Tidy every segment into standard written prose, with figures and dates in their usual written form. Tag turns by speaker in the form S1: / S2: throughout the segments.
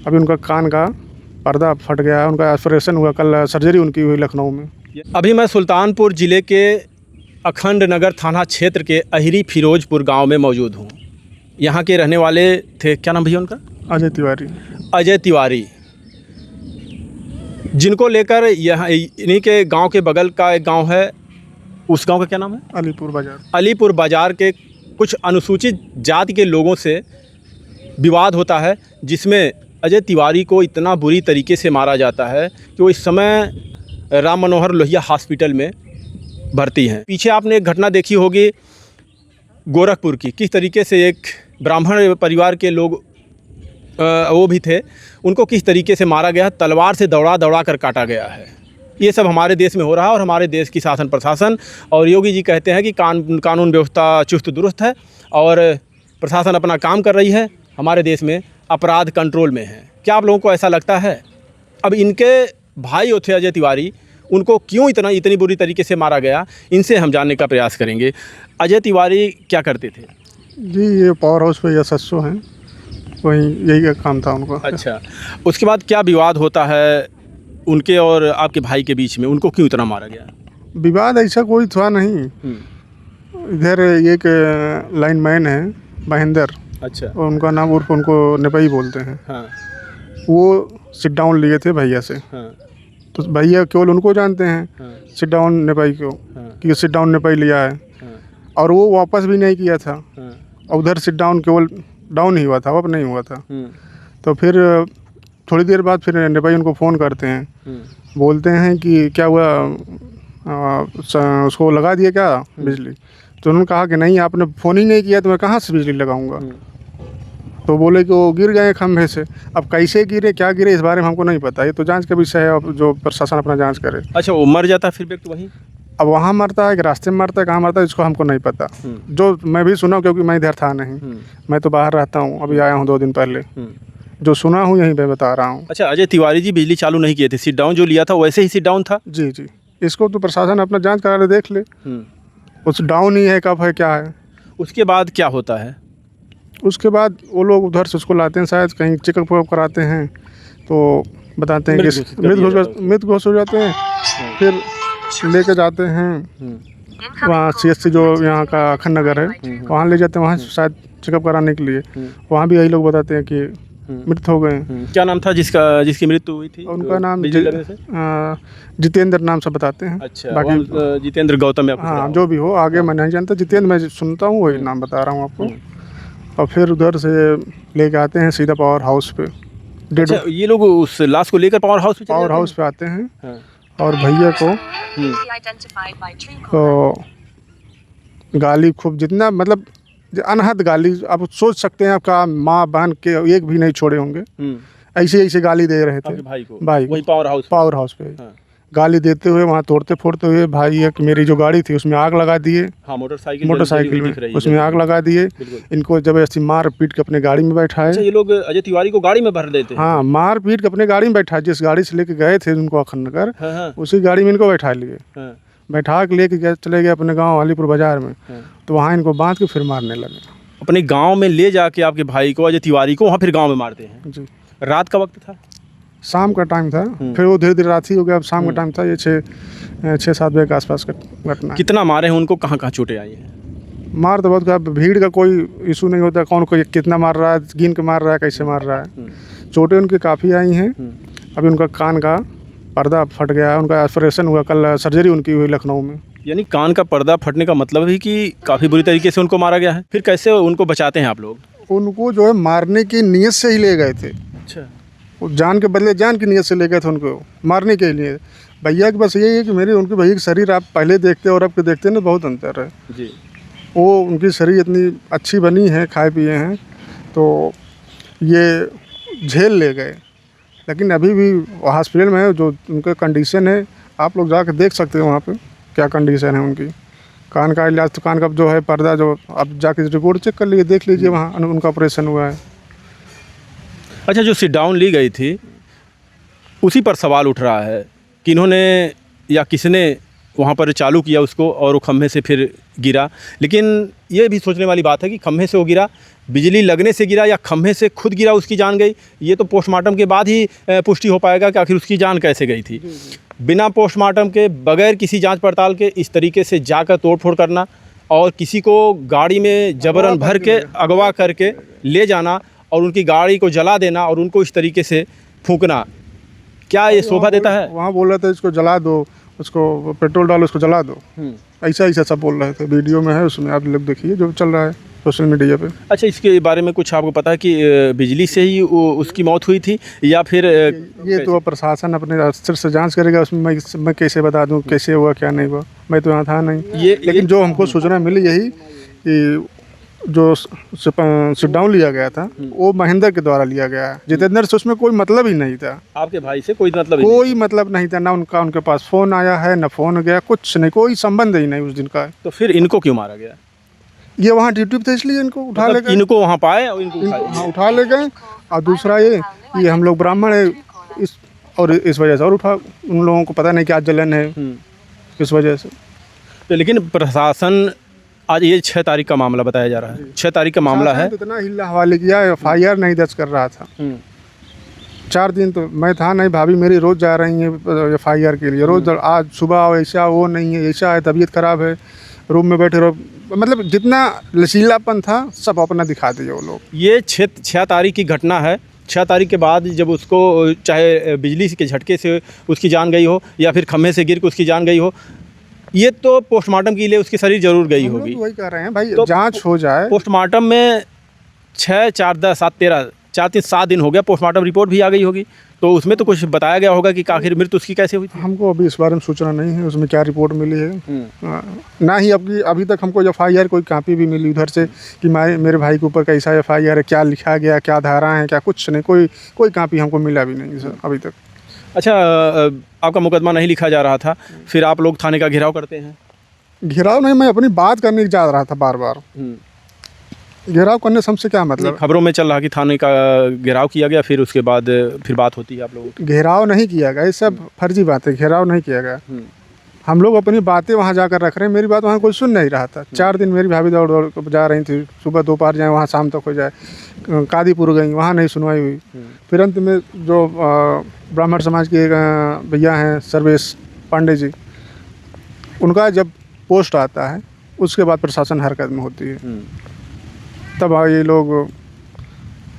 S1: अभी उनका कान का पर्दा फट गया है, उनका ऑपरेशन हुआ, कल सर्जरी उनकी हुई लखनऊ में।
S2: अभी मैं सुल्तानपुर ज़िले के अखंड नगर थाना क्षेत्र के अहिरी फिरोजपुर गांव में मौजूद हूं। यहां के रहने वाले थे, क्या नाम भैया उनका?
S1: अजय तिवारी।
S2: अजय तिवारी, जिनको लेकर यहाँ इन्हीं के गांव के बगल का एक गांव है, उस गांव का क्या नाम है?
S1: अलीपुर बाजार।
S2: अलीपुर बाज़ार के कुछ अनुसूचित जाति के लोगों से विवाद होता है, जिसमें अजय तिवारी को इतना बुरी तरीके से मारा जाता है कि वो इस समय राम मनोहर लोहिया हॉस्पिटल में भर्ती हैं। पीछे आपने एक घटना देखी होगी गोरखपुर की, किस तरीके से एक ब्राह्मण परिवार के लोग वो भी थे, उनको किस तरीके से मारा गया, तलवार से दौड़ा दौड़ा कर काटा गया है। ये सब हमारे देश में हो रहा है और हमारे देश की शासन प्रशासन और योगी जी कहते हैं कि कानून व्यवस्था चुस्त दुरुस्त है और प्रशासन अपना काम कर रही है, हमारे देश में अपराध कंट्रोल में है। क्या आप लोगों को ऐसा लगता है? अब इनके भाई होते अजय तिवारी, उनको क्यों इतनी बुरी तरीके से मारा गया, इनसे हम जानने का प्रयास करेंगे। अजय तिवारी क्या करते थे
S1: जी? ये पावर हाउस पे एसएसओ हैं, वहीं यही का काम था उनका।
S2: अच्छा, उसके बाद क्या विवाद होता है उनके और आपके भाई के बीच में, उनको क्यों इतना मारा गया?
S1: विवाद ऐसा कोई था नहीं। इधर एक लाइनमैन है महेंद्र,
S2: अच्छा,
S1: और उनका नाम उर्फ उनको नेपाई बोलते हैं।
S2: हाँ,
S1: वो सिट डाउन लिए थे भैया से।
S2: हाँ,
S1: तो भैया केवल उनको जानते हैं,
S2: हाँ,
S1: सिट डाउन नेपाई को,
S2: हाँ,
S1: कि सिट डाउन नेपाई लिया है,
S2: हाँ,
S1: और वो वापस भी नहीं किया था।
S2: हाँ,
S1: और उधर सिट डाउन केवल डाउन ही हुआ था, अब नहीं हुआ था। तो फिर थोड़ी देर बाद फिर नेपाई उनको फ़ोन करते हैं, बोलते हैं कि क्या हुआ, उसको लगा दिए क्या बिजली? तो उन्होंने कहा कि नहीं, आपने फ़ोन ही नहीं किया तो मैं कहाँ से बिजली लगाऊंगा। तो बोले कि वो गिर गए खंभे से। अब कैसे गिरे, क्या गिरे, इस बारे में हमको नहीं पता, ये तो जांच का विषय है, अब जो प्रशासन अपना जांच करे।
S2: अच्छा, वो मर जाता फिर व्यक्ति वहीं?
S1: अब वहाँ मरता है कि रास्ते में मरता है, कहाँ मरता है, इसको हमको नहीं पता। जो मैं भी सुना, क्योंकि मैं इधर था नहीं, मैं तो बाहर रहता हूँ, अभी आया हूँ 2 दिन पहले। जो सुना हूँ यहीं पे बता रहा हूँ।
S2: अच्छा, अजय तिवारी जी बिजली चालू नहीं किए थे, सिट डाउन जो लिया था वैसे ही सिट डाउन था?
S1: जी जी, इसको तो प्रशासन अपना जांच करा ले, देख ले उस डाउन ही है, कब है, क्या है।
S2: उसके बाद क्या होता है?
S1: उसके बाद वो लोग उधर से उसको लाते हैं, शायद कहीं चेकअप कराते हैं, तो बताते हैं कि मृत घोषित हो जाते हैं। फिर लेके जाते हैं वहाँ CSC जो यहाँ का अखंड नगर है, वहाँ ले जाते हैं, वहाँ शायद चेकअप कराने के लिए। वहाँ भी यही लोग बताते हैं कि मृत हो गए।
S2: क्या नाम था जिसकी मृत्यु हुई थी?
S1: उनका नाम जितेंद्र नाम से बताते हैं।
S2: अच्छा,
S1: बाकी
S2: जितेंद्र गौतम।
S1: हाँ, जो भी हो, आगे मैं नहीं जानता, जितेंद्र मैं सुनता हूँ, वही नाम बता रहा हूँ आपको। और फिर उधर से लेके आते हैं सीधा पावर हाउस पे।
S2: अच्छा, ये लोग उस लाश को लेकर पावर हाउस पे
S1: आते हैं। हाँ। और भैया को तो गाली खूब, जितना मतलब अनहद गाली, आप सोच सकते हैं, आपका माँ बहन के एक भी नहीं छोड़े होंगे, ऐसे गाली दे रहे थे भाई को। वही पावर हाउस पे हाँ। गाली देते हुए, वहाँ तोड़ते फोड़ते हुए, भाई एक मेरी जो गाड़ी थी उसमें आग लगा दिए। हाँ, मोटरसाइकिल में उसमें आग लगा दिए। इनको जबरदस्ती मार पीट के अपने गाड़ी में बैठाए।
S2: अच्छा, ये लोग अजय तिवारी को गाड़ी में भर देते हैं?
S1: हाँ, मार पीट के अपने गाड़ी में बैठाए, जिस गाड़ी से लेके गए थे उनको अखंड नगर, हाँ, उसी गाड़ी में इनको बैठा लिए। हाँ। बैठा के लेके चले गए अपने गाँव अलीपुर बाजार में। हाँ। तो वहाँ इनको बांध के फिर मारने लगे।
S2: अपने गाँव में ले जाके आपके भाई को, अजय तिवारी को, वहाँ फिर गाँव में मारते हैं?
S1: जी।
S2: रात का वक्त था?
S1: शाम का टाइम था। फिर वो धीरे धीरे रात ही हो गया, अब शाम का टाइम था। ये 6-7 बजे के आसपास का घटना।
S2: कितना मारे हैं उनको, कहाँ कहाँ चोटें आई हैं?
S1: मार तो बहुत, भीड़ का कोई इशू नहीं होता, कौन को कितना मार रहा है, गिन के मार रहा है, कैसे मार रहा है। चोटें उनकी काफ़ी आई हैं। अभी उनका कान का पर्दा फट गया है, उनका ऑपरेशन हुआ, कल सर्जरी उनकी हुई लखनऊ में। यानी
S2: कान का पर्दा फटने का मतलब है कि काफ़ी बुरी तरीके से उनको मारा गया है। फिर कैसे उनको बचाते हैं आप लोग?
S1: उनको जो है मारने की नीयत से ही ले गए थे।
S2: अच्छा, वो
S1: जान के बदले जान की नीयत से ले गए थे उनको मारने के लिए। भैया की बस यही है कि उनके भैया की शरीर आप पहले देखते और अब के देखते ना, बहुत अंतर है जी। वो उनकी शरीर इतनी अच्छी बनी है, खाए पिए हैं, तो ये झेल ले गए। लेकिन अभी भी हॉस्पिटल में है, जो उनका कंडीशन है, आप लोग जाकर देख सकते हो वहाँ पे क्या कंडीशन है उनकी। कान का इलाज, तो कान का जो है पर्दा, जो आप जाके रिपोर्ट चेक कर लीजिए, देख लीजिए, वहाँ उनका ऑपरेशन हुआ है।
S2: अच्छा, जो सिट डाउन ली गई थी उसी पर सवाल उठ रहा है कि इन्होंने या किसने वहाँ पर चालू किया उसको और वो खम्भे से फिर गिरा। लेकिन ये भी सोचने वाली बात है कि खम्भे से वो गिरा, बिजली लगने से गिरा या खम्भे से खुद गिरा, उसकी जान गई, ये तो पोस्टमार्टम के बाद ही पुष्टि हो पाएगा कि आखिर उसकी जान कैसे गई थी। बिना पोस्टमार्टम के, बगैर किसी जांच पड़ताल के इस तरीके से जाकर तोड़फोड़ करना और किसी को गाड़ी में जबरन भर के अगवा करके ले जाना और उनकी गाड़ी को जला देना और उनको इस तरीके से फूंकना, क्या ये शोभा देता है?
S1: वहाँ बोल रहे थे इसको जला दो, उसको पेट्रोल डालो, उसको जला दो, ऐसा सब बोल रहे थे। वीडियो में है, उसमें आप लोग देखिए जो चल रहा है सोशल मीडिया पे।
S2: अच्छा, इसके बारे में कुछ आपको पता है कि बिजली से ही उसकी मौत हुई थी या फिर
S1: ये तो प्रशासन अपने स्तर से जांच करेगा, उसमें मैं कैसे बता दूं कैसे हुआ क्या नहीं हुआ, मैं तो यहाँ था नहीं। लेकिन जो हमको सूचना मिली यही कि जो सिट डाउन लिया गया था वो महेंद्र के द्वारा लिया गया है। जितेंद्र से उसमें कोई मतलब ही नहीं था।
S2: आपके भाई से कोई मतलब
S1: नहीं था, ना उनके पास फ़ोन आया है, ना फ़ोन गया, कुछ नहीं, कोई संबंध ही नहीं उस दिन का।
S2: तो फिर इनको क्यों मारा गया?
S1: ये वहाँ ड्यूटी पे थे इसलिए इनको उठा ले गए।
S2: इनको वहाँ पाए और इनको
S1: उठा ले गए। और दूसरा ये हम लोग ब्राह्मण है इस वजह से और उठा, उन लोगों को पता नहीं क्या जलन है इस वजह से।
S2: तो लेकिन प्रशासन आज ये 6 तारीख का मामला बताया जा रहा है, 6 तारीख का मामला है।
S1: इतना हिल्ला हवाले किया, FIR नहीं दर्ज कर रहा था। 4 दिन तो मैं था नहीं, भाभी मेरी रोज़ जा रही है FIR के लिए, रोज़ आज सुबह ऐसा वो नहीं है, ऐसा है, तबीयत ख़राब है, रूम में बैठे रहो, मतलब जितना लचीलापन था सब अपना दिखा दिए वो लोग।
S2: ये 6 तारीख की घटना है। 6 तारीख के बाद जब उसको चाहे बिजली के झटके से उसकी जान गई हो या फिर खम्भे से गिर के उसकी जान गई हो, ये तो पोस्टमार्टम के लिए उसकी शरीर जरूर गई होगी।
S1: वही कह रहे हैं भाई,
S2: तो
S1: जांच हो जाए।
S2: पोस्टमार्टम में 6, 4, 10, 7, 13, 4, 3, 7 दिन हो गया, पोस्टमार्टम रिपोर्ट भी आ गई होगी, तो उसमें तो कुछ बताया गया होगा कि आखिर मृत्यु उसकी कैसे हुई थी।
S1: हमको अभी इस बारे में सूचना नहीं है उसमें क्या रिपोर्ट मिली है, ना ही अभी तक हमको FIR कोई कॉपी भी मिली उधर से कि मेरे भाई के ऊपर कैसा FIR है, क्या लिखा गया, क्या धारा है, क्या कुछ नहीं, कोई कॉपी हमको मिला भी नहीं सर अभी तक।
S2: अच्छा, आपका मुकदमा नहीं लिखा जा रहा था, फिर आप लोग थाने का घेराव करते हैं?
S1: घेराव नहीं, मैं अपनी बात करने जा रहा था बार बार। घेराव करने से हमसे क्या मतलब?
S2: खबरों में चल रहा कि थाने का घेराव किया गया, फिर उसके बाद फिर बात होती है आप लोगों की।
S1: घेराव नहीं किया गया, ये सब फर्जी बात है, घेराव नहीं किया गया। हम लोग अपनी बातें वहाँ जाकर रख रहे हैं, मेरी बात वहाँ कोई सुन नहीं रहा था। 4 दिन मेरी भाभी दौड़ दौड़ जा रही थी, सुबह दोपहर जाए वहाँ, शाम तक हो जाए, कादीपुर गई, वहाँ नहीं सुनवाई हुई। फिर अंत में जो ब्राह्मण समाज के भैया हैं सर्वेश पांडे जी, उनका जब पोस्ट आता है उसके बाद प्रशासन हरकत में होती है, तब ये लोग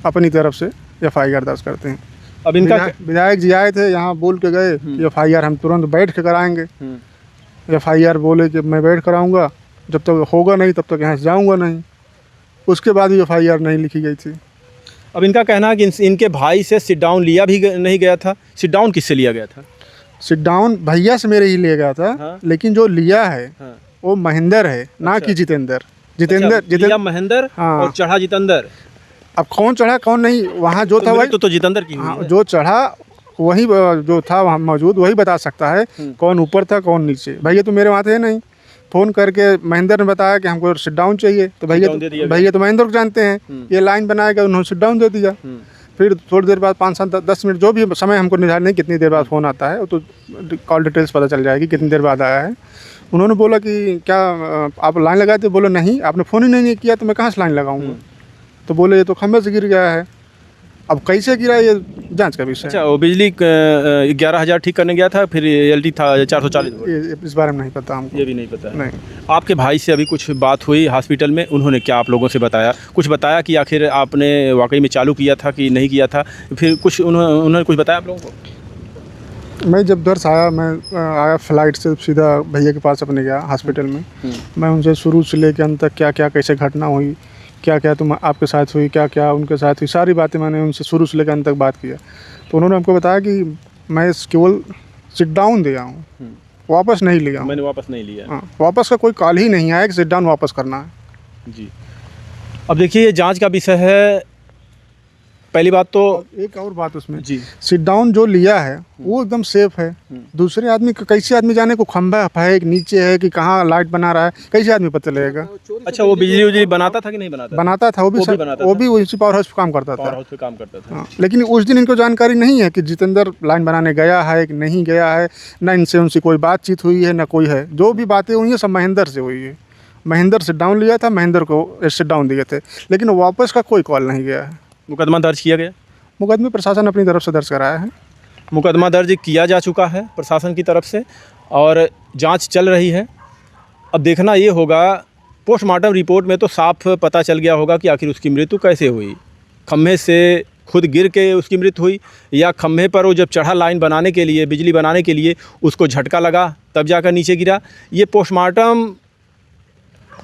S1: अपनी तरफ से FIR दर्ज करते हैं।
S2: अब इनका
S1: विधायक जी आए थे यहाँ, बोल के गए FIR हम तुरंत बैठ के कराएंगे। FIR बोले कि मैं बैठ कराऊंगा, जब तक होगा नहीं तब तक यहाँ से जाऊंगा नहीं। उसके बाद भी FIR नहीं लिखी गई थी।
S2: अब इनका कहना है कि इनके भाई से सिट डाउन लिया भी नहीं गया था। सिट डाउन किससे लिया गया था?
S1: सिट डाउन भैया से मेरे ही लिया गया था।
S2: हाँ?
S1: लेकिन जो लिया है वो महेंद्र है, ना कि जितेंद्र।
S2: लिया महेंद्र और चढ़ा जितेंद्र।
S1: अब कौन चढ़ा कौन नहीं, वहाँ जो था वही
S2: तो जितेंद्र की हुई है।
S1: जो चढ़ा वही, जो था वहाँ मौजूद वही बता सकता है कौन ऊपर था कौन नीचे। भैया तो मेरे वहाँ थे नहीं। फ़ोन करके महेंद्र ने बताया कि हमको सिट डाउन चाहिए, तो भैया तो महेंद्र को जानते हैं, ये लाइन बनाएगा, उन्होंने सिट डाउन दे दिया। फिर थोड़ी देर बाद 5-7-10 मिनट, जो भी समय हमको निर्धारित नहीं कितनी देर बाद फ़ोन आता है, तो कॉल डिटेल्स पता चल जाएगी कितनी देर बाद आया है। उन्होंने बोला कि क्या आप लाइन लगाए थे? बोले नहीं, आपने फ़ोन ही नहीं किया तो मैं कहाँ से लाइन लगाऊंगा। तो बोले ये तो खंभे से गिर गया है। अब कैसे गिरा ये जांच का विषय।
S2: अच्छा, वो बिजली 11,000 ठीक करने गया था, फिर LT था 440।
S1: इस बारे में नहीं पता हमको।
S2: ये भी नहीं पता?
S1: नहीं।
S2: आपके भाई से अभी कुछ बात हुई हॉस्पिटल में, उन्होंने क्या आप लोगों से बताया? कुछ बताया कि आखिर आपने वाकई में चालू किया था कि नहीं किया था? फिर कुछ उन्होंने कुछ बताया आप लोगों को?
S1: मैं जब घर से आया, मैं आया फ्लाइट से सीधा भैया के पास अपने गया हॉस्पिटल में। मैं उनसे शुरू से लेकर अंत तक क्या क्या कैसे घटना हुई, क्या क्या तुम आपके साथ हुई, क्या क्या उनके साथ हुई, सारी बातें मैंने उनसे शुरू से लेकर अंत तक बात किया। तो उन्होंने हमको बताया कि मैं केवल सिट डाउन दिया हूँ, वापस नहीं लिया।
S2: मैंने वापस नहीं लिया।
S1: हाँ, वापस का कोई कॉल ही नहीं आया कि सिट डाउन वापस करना है।
S2: जी। अब देखिए, ये जांच का विषय है। पहली बात तो
S1: एक और बात उसमें
S2: जी
S1: सिट डाउन जो लिया है वो एकदम सेफ है। दूसरे आदमी कैसे आदमी जाने को खंभा है कि नीचे है कि कहाँ लाइट बना रहा है, कैसे आदमी पता लगेगा।
S2: अच्छा, वो बिजली उजली बनाता था कि नहीं बनाता?
S1: बनाता था, वो भी उसी पावर हाउस पे काम करता
S2: पावर
S1: था।
S2: हाउस पे काम करता था।
S1: हाँ, लेकिन उस दिन इनको जानकारी नहीं है कि जितेंद्र लाइन बनाने गया है कि नहीं गया है, ना इनसे उनसे कोई बातचीत हुई है ना कोई है। जो भी बातें हुई हैं सब महेंद्र से हुई है। महेंद्र से डाउन लिया था, महेंद्र को से डाउन दिए थे, लेकिन वापस का कोई कॉल नहीं गया है।
S2: मुकदमा दर्ज किया गया?
S1: मुकदमे प्रशासन अपनी तरफ से दर्ज कराया है।
S2: मुकदमा दर्ज किया जा चुका है प्रशासन की तरफ से और जांच चल रही है। अब देखना ये होगा, पोस्टमार्टम रिपोर्ट में तो साफ पता चल गया होगा कि आखिर उसकी मृत्यु कैसे हुई। खम्भे से खुद गिर के उसकी मृत्यु हुई या खम्भे पर वो जब चढ़ा लाइन बनाने के लिए, बिजली बनाने के लिए, उसको झटका लगा तब जाकर नीचे गिरा। ये पोस्टमार्टम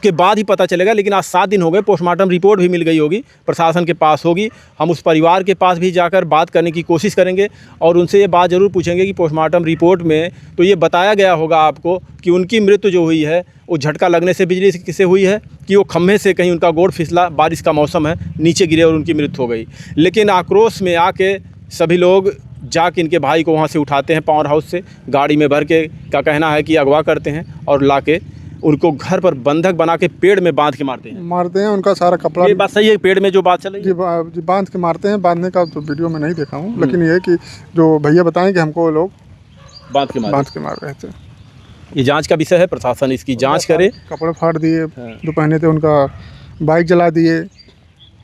S2: के बाद ही पता चलेगा। लेकिन आज 7 दिन हो गए, पोस्टमार्टम रिपोर्ट भी मिल गई होगी, प्रशासन के पास होगी। हम उस परिवार के पास भी जाकर बात करने की कोशिश करेंगे और उनसे ये बात ज़रूर पूछेंगे कि पोस्टमार्टम रिपोर्ट में तो ये बताया गया होगा आपको कि उनकी मृत्यु जो हुई है वो झटका लगने से, बिजली से हुई है कि वो खम्भे से कहीं उनका गोड़ फिसला, बारिश का मौसम है, नीचे गिरे और उनकी मृत्यु हो गई। लेकिन आक्रोश में आके सभी लोग जाके इनके भाई को वहाँ से उठाते हैं, पावर हाउस से गाड़ी में भर के, का कहना है कि अगवा करते हैं और ला के उनको घर पर बंधक बना के पेड़ में बांध के मारते हैं।
S1: उनका सारा कपड़ा।
S2: ये बात सही है, पेड़ में जो बात चल रही है
S1: जी बांध के मारते हैं। बांधने का तो वीडियो में नहीं देखा हूँ, लेकिन ये कि जो भैया बताएं कि हमको लोग
S2: बांध के
S1: मार रहे थे।
S2: ये जांच का विषय है, प्रशासन इसकी जांच करे।
S1: कपड़े फाड़ दिए जो पहने थे, उनका बाइक जला दिए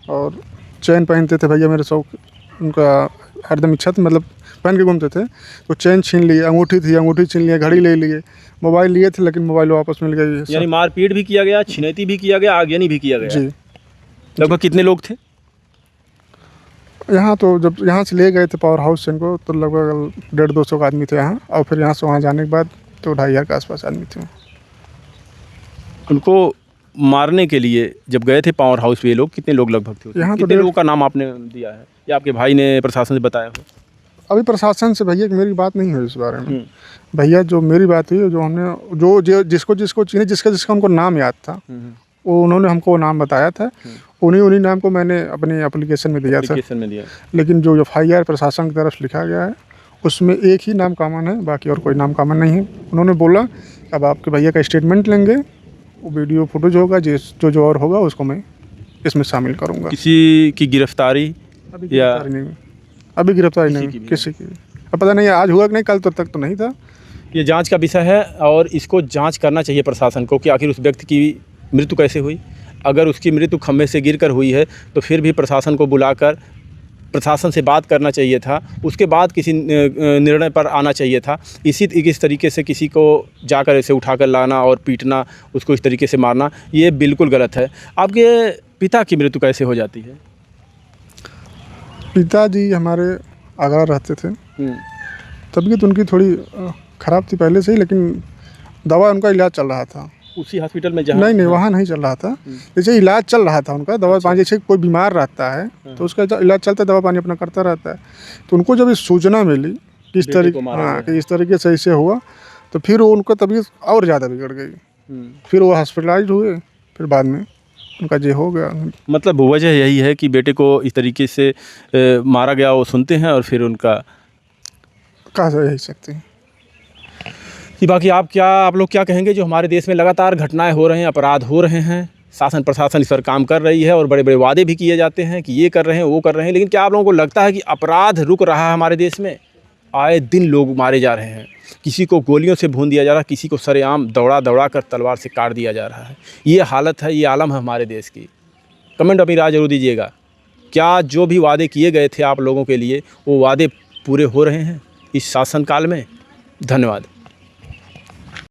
S1: और चैन पहनते थे भैया मेरे शौक, उनका हरदम इच्छा थी, मतलब पहन के घूमते थे, तो चैन छीन लिए, अंगूठी थी अंगूठी छीन लिए, घड़ी ले लिए, मोबाइल लिए थे लेकिन मोबाइल वापस मिल गई।
S2: यानी मारपीट भी किया गया, छिनैती भी किया गया, आगजनी भी किया गया।
S1: जी।
S2: लगभग कितने लोग थे
S1: यहाँ? तो जब यहाँ से ले गए थे पावर हाउस से इनको, तो लगभग 150-200 का आदमी थे यहाँ, और फिर यहाँ से वहाँ जाने के बाद तो 2500 के आसपास आदमी थे।
S2: उनको मारने के लिए जब गए थे पावर हाउस पे, ये लोग कितने लोग लगभग थे?
S1: यहाँ तो
S2: कितने लोगों का नाम आपने दिया है या आपके भाई ने प्रशासन से बताया हो?
S1: अभी प्रशासन से भैया की मेरी बात नहीं हुई इस बारे में। भैया जो मेरी बात हुई, जो हमने जो जिसको चीने, जिसका उनको नाम याद था, वो उन्होंने हमको नाम बताया था। उन्हीं नाम को मैंने अपने एप्लीकेशन में दिया था। लेकिन जो FIR प्रशासन की तरफ लिखा गया है उसमें एक ही नाम कॉमन है, बाकी और कोई नाम कॉमन नहीं है। उन्होंने बोला अब आपके भैया का स्टेटमेंट लेंगे, वो वीडियो फुटेज होगा, जो और होगा उसको मैं इसमें शामिल करूँगा।
S2: किसी की गिरफ्तारी या
S1: अभी गिरफ्तारी नहीं किसी की। अब पता नहीं आज हुआ कि नहीं, कल तक तो नहीं था।
S2: ये जांच का विषय है और इसको जांच करना चाहिए प्रशासन को कि आखिर उस व्यक्ति की मृत्यु कैसे हुई। अगर उसकी मृत्यु खम्भे से गिरकर हुई है तो फिर भी प्रशासन को बुलाकर प्रशासन से बात करना चाहिए था, उसके बाद किसी निर्णय पर आना चाहिए था। इस तरीके से किसी को जाकर ऐसे उठाकर लाना और पीटना, उसको इस तरीके से मारना, ये बिल्कुल गलत है। आपके पिता की मृत्यु कैसे हो जाती है?
S1: पिताजी हमारे आगरा रहते थे, तबीयत उनकी थोड़ी ख़राब थी पहले से ही, लेकिन दवा उनका इलाज चल रहा था
S2: उसी हॉस्पिटल में जहाँ?
S1: नहीं, वहाँ नहीं चल रहा था। जैसे इलाज चल रहा था उनका, दवा पानी, जैसे कोई बीमार रहता है तो उसका इलाज चलता है, दवा पानी अपना करता रहता है। तो उनको जब इस सूचना मिली कि इस तरीके से ऐसे हुआ, तो फिर उनका तबीयत और ज़्यादा बिगड़ गई। फिर वो हॉस्पिटलाइज हुए, फिर बाद में उनका जे हो गया।
S2: मतलब वजह यही है कि बेटे को इस तरीके से मारा गया, वो सुनते हैं और फिर उनका
S1: कहा जा ही सकते हैं
S2: कि बाकी आप लोग क्या कहेंगे? जो हमारे देश में लगातार घटनाएं हो रहे हैं, अपराध हो रहे हैं, शासन प्रशासन इस पर काम कर रही है और बड़े बड़े वादे भी किए जाते हैं कि ये कर रहे हैं, वो कर रहे हैं, लेकिन क्या आप लोगों को लगता है कि अपराध रुक रहा है हमारे देश में? आए दिन लोग मारे जा रहे हैं, किसी को गोलियों से भून दिया जा रहा है, किसी को सरेआम दौड़ा कर तलवार से काट दिया जा रहा है। ये हालत है, ये आलम है हमारे देश की। कमेंट अपनी राय जरूर दीजिएगा। क्या जो भी वादे किए गए थे आप लोगों के लिए, वो वादे पूरे हो रहे हैं इस शासनकाल में? धन्यवाद।